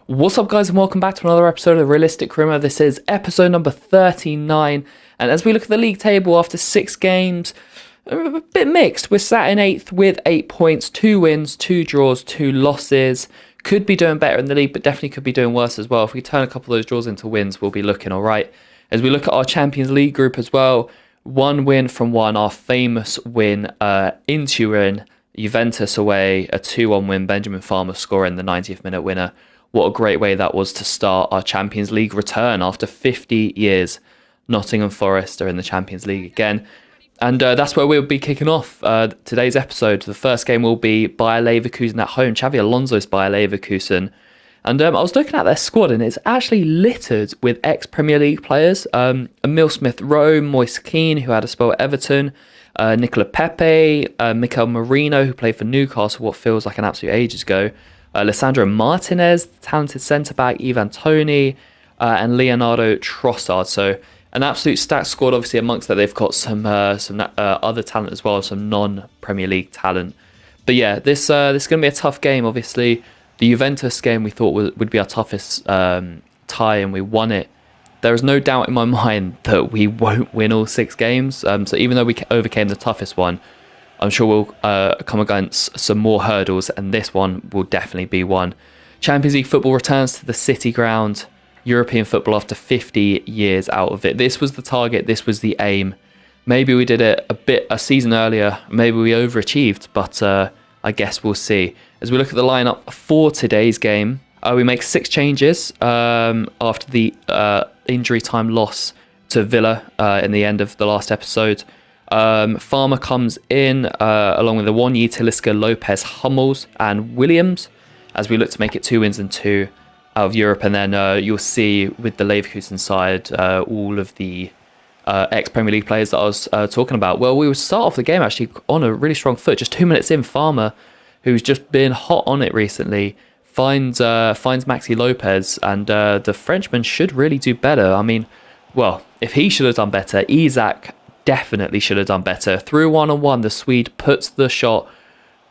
What's up, guys, and welcome back to another episode of Realistic Rumour. This is episode number 39, and as we look at the league table after 6 games, a bit mixed. We're sat in 8th with 8 points, 2 wins, 2 draws, 2 losses. Could be doing better in the league, but definitely could be doing worse as well. If we turn a couple of those draws into wins, we'll be looking all right. As we look at our Champions League group as well, 1 win from 1, our famous win in Turin, Juventus away, a 2-1 win, Benjamin Farmer scoring the 90th minute winner. What a great way that was to start our Champions League return after 50 years. Nottingham Forest are in the Champions League again. And that's where we'll be kicking off today's episode. The first game will be Bayer Leverkusen at home. Xavi Alonso's Bayer Leverkusen. And I was looking at their squad, and it's actually littered with ex-Premier League players. Emil Smith-Rowe, Moise Keane, who had a spell at Everton, Nicola Pepe, Mikel Merino, who played for Newcastle what feels like an absolute ages ago, Alessandro Martinez, talented centre-back, Ivan Toney, and Leonardo Trossard. So an absolute stacked squad. Obviously, amongst that, they've got some other talent as well, some non-Premier League talent. But yeah, this is going to be a tough game. Obviously, the Juventus game we thought would be our toughest tie, and we won it. There is no doubt in my mind that we won't win all 6 games. So even though we overcame the toughest one, I'm sure we'll come against some more hurdles, and this one will definitely be one. Champions League football returns to the City ground. European football after 50 years out of it. This was the target. This was the aim. Maybe we did it a season earlier. Maybe we overachieved, but I guess we'll see. As we look at the lineup for today's game, we make 6 changes after the injury time loss to Villa in the end of the last episode. Farmer comes in along with the Wonyi, Talisca, Lopez, Hummels and Williams as we look to make it 2 wins and 2 out of Europe. And then you'll see with the Leverkusen side all of the ex-Premier League players that I was talking about. Well, we would start off the game actually on a really strong foot. Just 2 minutes in, Farmer, who's just been hot on it recently, finds Maxi Lopez, and the Frenchman should really do better. I mean, well, if he should have done better, Isak definitely should have done better. Through 1-on-1, the Swede puts the shot.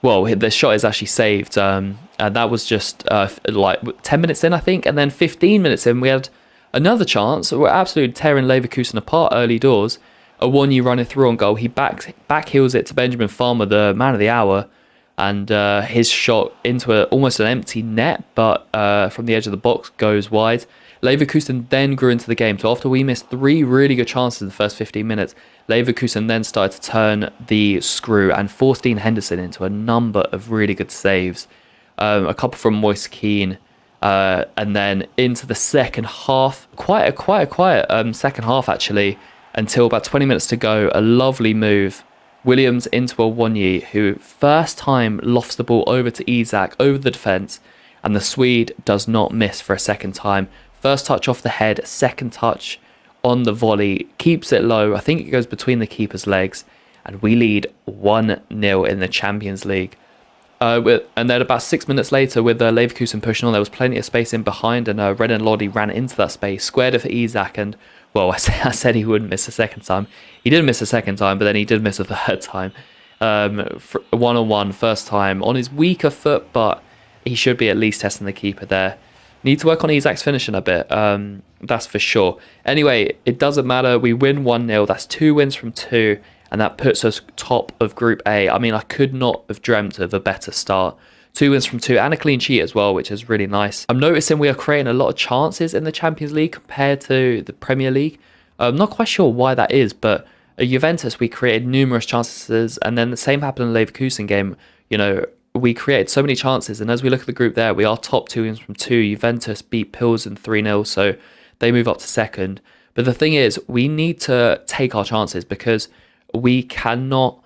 Well, the shot is actually saved, and that was just like 10 minutes in, I think, and then 15 minutes in, we had another chance. We're absolutely tearing Leverkusen apart early doors. A Wonyi running through on goal. He back heels it to Benjamin Farmer, the man of the hour, and his shot into almost an empty net, but from the edge of the box goes wide. Leverkusen then grew into the game. So after we missed 3 really good chances in the first 15 minutes, Leverkusen then started to turn the screw and forced Dean Henderson into a number of really good saves. A couple from Moise Keane, and then into the second half. Quite a quiet second half, actually, until about 20 minutes to go. A lovely move. Williams into a Wonyi, who first time lofts the ball over to Isak, over the defence, and the Swede does not miss for a second time. First touch off the head, second touch on the volley, keeps it low. I think it goes between the keeper's legs, and we lead 1-0 in the Champions League. And then about 6 minutes later, with Leverkusen pushing on, there was plenty of space in behind, and Renan Lodi ran into that space, squared it for Isak, and well, I said he wouldn't miss a second time. He did miss a second time, but then he did miss a third time. 1-on-1, first time, on his weaker foot, but he should be at least testing the keeper there. Need to work on Isak's finishing a bit, that's for sure. Anyway, it doesn't matter. We win 1-0. That's 2 wins from 2, and that puts us top of Group A. I mean, I could not have dreamt of a better start. 2 wins from 2 and a clean sheet as well, which is really nice. I'm noticing we are creating a lot of chances in the Champions League compared to the Premier League. I'm not quite sure why that is, but at Juventus, we created numerous chances, and then the same happened in the Leverkusen game. You know, we created so many chances, and as we look at the group there, we are top 2 wins from 2. Juventus beat Pilsen 3-0, so they move up to second. But the thing is, we need to take our chances, because we cannot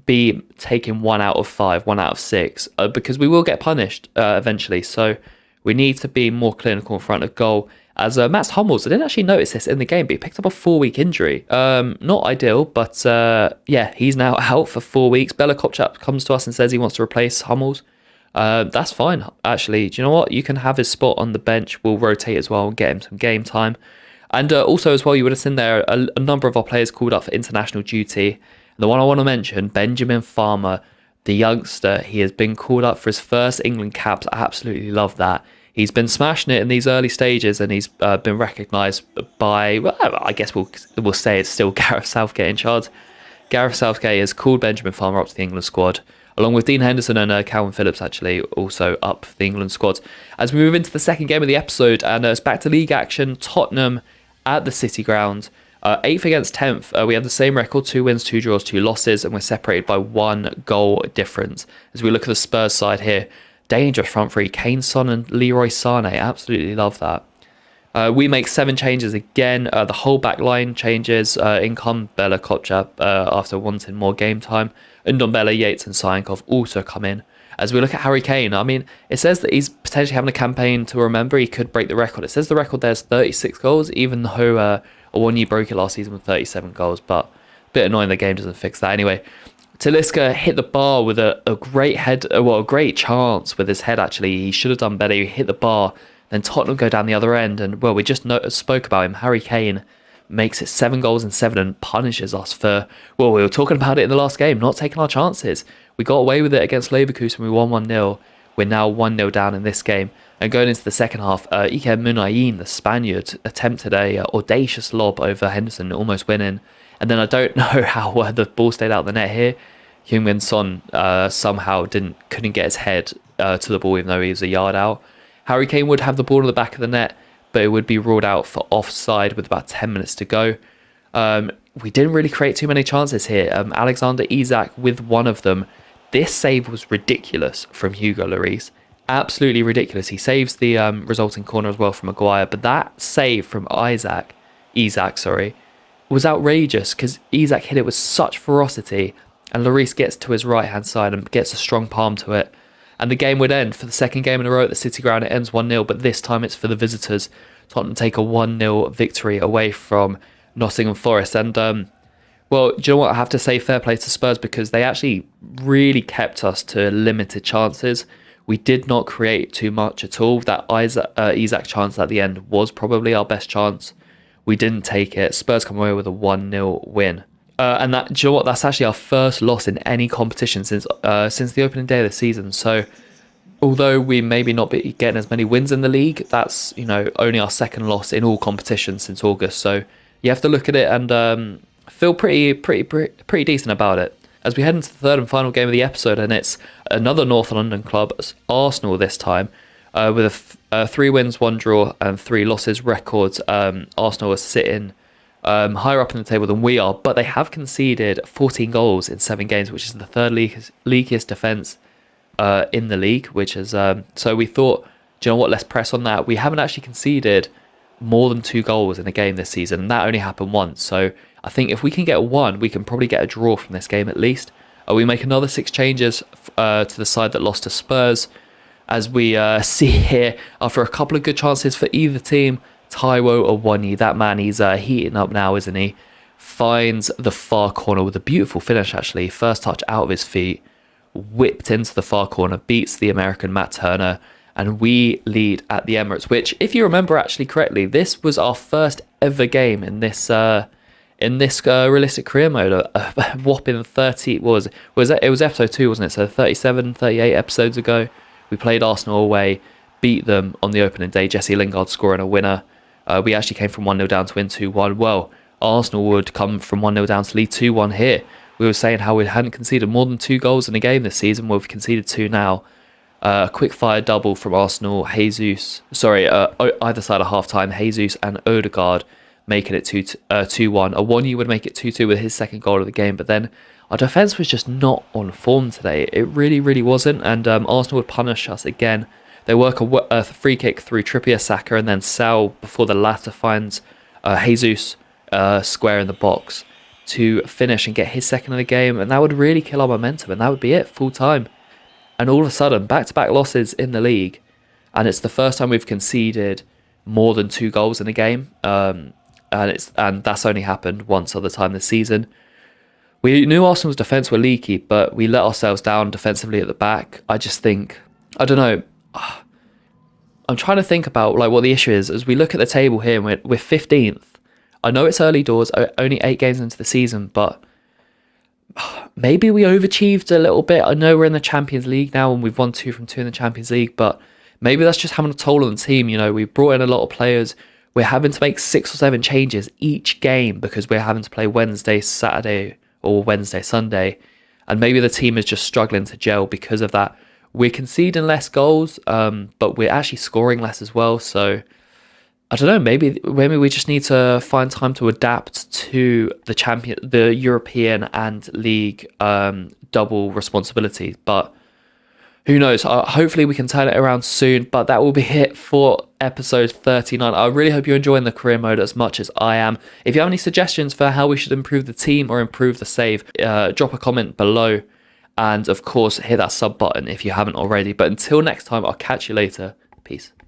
be taking 1 out of 5, 1 out of 6, because we will get punished eventually. So we need to be more clinical in front of goal. As Mats Hummels, I didn't actually notice this in the game, but he picked up a 4-week injury. Not ideal, but yeah, he's now out for 4 weeks. Bella Kopchak comes to us and says he wants to replace Hummels. That's fine, actually. Do you know what? You can have his spot on the bench. We'll rotate as well and get him some game time. And also as well, you would have seen there a number of our players called up for international duty. The one I want to mention, Benjamin Farmer, the youngster, he has been called up for his first England caps. I absolutely love that. He's been smashing it in these early stages, and he's been recognised by, well, I guess we'll say it's still Gareth Southgate in charge. Gareth Southgate has called Benjamin Farmer up to the England squad, along with Dean Henderson and Calvin Phillips, actually, also up for the England squad. As we move into the second game of the episode, and it's back to league action, Tottenham at the City Ground. 8th against 10th, we have the same record, 2 wins, 2 draws, 2 losses, and we're separated by 1 goal difference. As we look at the Spurs side here, dangerous front three, Kane, Son and Leroy Sane, absolutely love that. We make 7 changes again, the whole back line changes, in come Bella Kotchap after wanting more game time, Ndombele, Yates and Sayankov also come in. As we look at Harry Kane, I mean, it says that he's potentially having a campaign to remember. He could break the record. It says the record there's 36 goals, even though Awoniyi broke it last season with 37 goals, but a bit annoying the game doesn't fix that. Anyway, Talisca hit the bar with a great head, a great chance with his head, actually. He should have done better. He hit the bar, then Tottenham go down the other end, and, well, we just spoke about him. Harry Kane makes it 7 goals and 7 and punishes us for, well, we were talking about it in the last game, not taking our chances. We got away with it against Leverkusen. We won 1-0. We're now 1-0 down in this game. And going into the second half, Iker Muniain, the Spaniard, attempted a audacious lob over Henderson, almost winning. And then I don't know how the ball stayed out of the net here. Heung-min Son somehow couldn't get his head to the ball, even though he was a yard out. Harry Kane would have the ball in the back of the net, but it would be ruled out for offside with about 10 minutes to go. We didn't really create too many chances here. Alexander Isak with one of them. This save was ridiculous from Hugo Lloris. Absolutely ridiculous. He saves the resulting corner as well from Maguire, but that save from Isak, was outrageous because Isak hit it with such ferocity, and Lloris gets to his right-hand side and gets a strong palm to it. And the game would end for the second game in a row at the City Ground. It ends 1-0, but this time it's for the visitors. Tottenham take a 1-0 victory away from Nottingham Forest. And, well, do you know what? I have to say fair play to Spurs because they actually really kept us to limited chances. We did not create too much at all. That Isak chance at the end was probably our best chance. We didn't take it. Spurs come away with a 1-0 win. And that, do you know what? That's actually our first loss in any competition since the opening day of the season. So, although we maybe not be getting as many wins in the league, that's, you know, only our second loss in all competitions since August. So you have to look at it and feel pretty decent about it. As we head into the third and final game of the episode, and it's another North London club, Arsenal this time, with a 3 wins, 1 draw, and 3 losses record. Arsenal are sitting higher up in the table than we are, but they have conceded 14 goals in 7 games, which is the third leaguiest defence in the league. Which is so we thought, do you know what? Let's press on that. We haven't actually conceded more than 2 goals in a game this season, and that only happened once. So I think if we can get 1, we can probably get a draw from this game at least. We make another 6 changes to the side that lost to Spurs. As we see here, after a couple of good chances for either team, Taiwo Awoniyi, that man, he's heating up now, isn't he? Finds the far corner with a beautiful finish, actually. First touch out of his feet, whipped into the far corner, beats the American Matt Turner, and we lead at the Emirates, which, if you remember actually correctly, this was our first ever game in this realistic career mode. A whopping 30, it was episode 2, wasn't it? So 37, 38 episodes ago, we played Arsenal away, beat them on the opening day, Jesse Lingard scoring a winner. We actually came from 1-0 down to win 2-1. Well, Arsenal would come from 1-0 down to lead 2-1 here. We were saying how we hadn't conceded more than 2 goals in a game this season. Well, we've conceded 2 now. A quick fire double from Arsenal, either side of half time, Jesus and Odegaard making it 2-1. Awoniyi would make it 2-2 with his second goal of the game, but then our defence was just not on form today. It really, really wasn't, and Arsenal would punish us again. They work a free kick through Trippier, Saka, and then Sal before the latter finds Jesus square in the box to finish and get his second of the game, and that would really kill our momentum, and that would be it, full time. And all of a sudden, back-to-back losses in the league, and it's the first time we've conceded more than 2 goals in a game, and that's only happened once other time this season. We knew Arsenal's defence were leaky, but we let ourselves down defensively at the back. I just think, I don't know, I'm trying to think about like what the issue is. As we look at the table here, we're 15th. I know it's early doors, only 8 games into the season, but maybe we overachieved a little bit. I know we're in the Champions League now and we've won 2 from 2 in the Champions League, but maybe that's just having a toll on the team. You know, we brought in a lot of players. We're having to make 6 or 7 changes each game because we're having to play Wednesday, Saturday, or Wednesday, Sunday. And maybe the team is just struggling to gel because of that. We're conceding less goals, but we're actually scoring less as well. So I don't know. Maybe we just need to find time to adapt to the European and league double responsibility. But who knows? Hopefully we can turn it around soon. But that will be it for episode 39. I really hope you're enjoying the career mode as much as I am. If you have any suggestions for how we should improve the team or improve the save, drop a comment below. And of course, hit that sub button if you haven't already. But until next time, I'll catch you later. Peace.